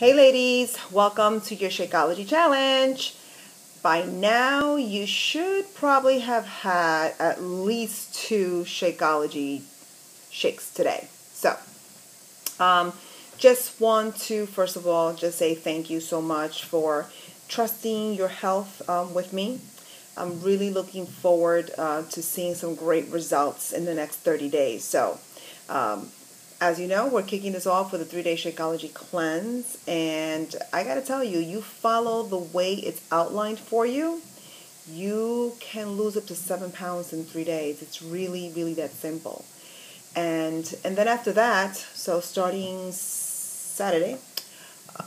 Hey ladies, welcome to your Shakeology Challenge. By now, you should probably have had at least 2 Shakeology shakes today. So, just want to, first of all, just say thank you so much for trusting your health with me. I'm really looking forward to seeing some great results in the next 30 days. So, as you know, we're kicking this off with a 3-day Shakeology cleanse, and I gotta tell you, you follow the way it's outlined for you, you can lose up to 7 pounds in 3 days. It's really, really that simple. And then after that, so starting Saturday,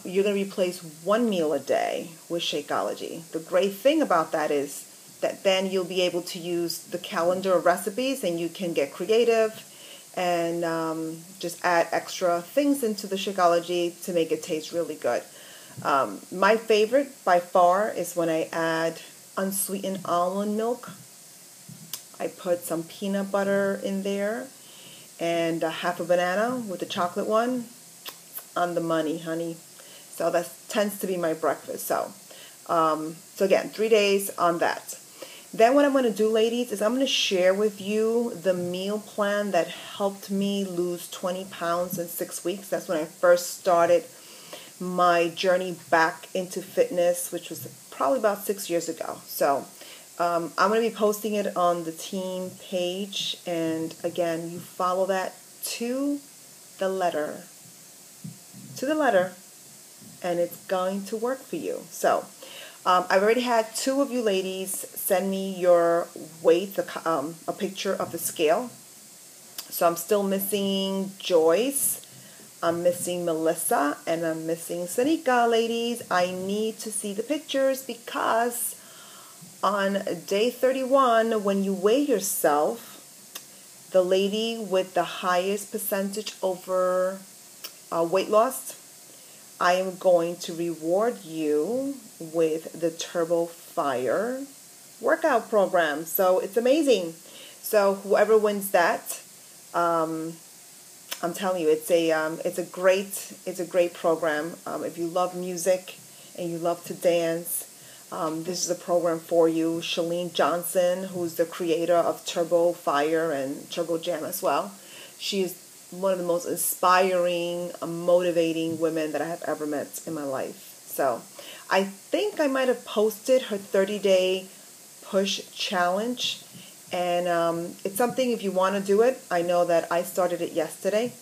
you're gonna replace 1 meal a day with Shakeology. The great thing about that is that then you'll be able to use the calendar of recipes, and you can get creative and just add extra things into the Shakeology to make it taste really good. My favorite by far is when I add unsweetened almond milk. I put some peanut butter in there and half a banana with the chocolate one. On the money, honey. So that tends to be my breakfast. So again, 3 days on that. Then what I'm going to do, ladies, is I'm going to share with you the meal plan that helped me lose 20 pounds in 6 weeks. That's when I first started my journey back into fitness, which was probably about 6 years ago. So I'm going to be posting it on the team page. And again, you follow that to the letter. To the letter. And it's going to work for you. So I've already had 2 of you ladies send me your weight, a picture of the scale. So I'm still missing Joyce, I'm missing Melissa, and I'm missing Sanika, ladies. I need to see the pictures because on day 31, when you weigh yourself, the lady with the highest percentage over weight loss, I am going to reward you with the Turbo Fire workout program. So it's amazing. So whoever wins that, I'm telling you, it's a great program. If you love music and you love to dance, this is a program for you. Chalene Johnson, who's the creator of Turbo Fire and Turbo Jam as well, she is one of the most inspiring, motivating women that I have ever met in my life. So I think I might have posted her 30-day push challenge. And it's something, if you want to do it, I know that I started it yesterday.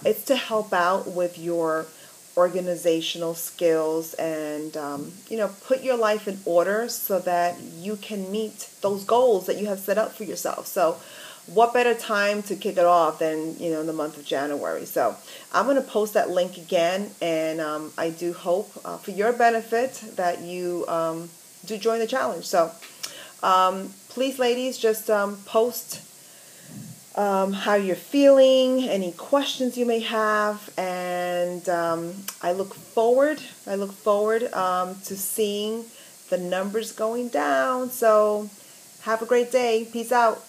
It's to help out with your organizational skills and, put your life in order so that you can meet those goals that you have set up for yourself. So what better time to kick it off than, in the month of January. So I'm going to post that link again, and I do hope for your benefit that you do join the challenge. So please, ladies, just post how you're feeling, any questions you may have, and I look forward to seeing the numbers going down. So have a great day. Peace out.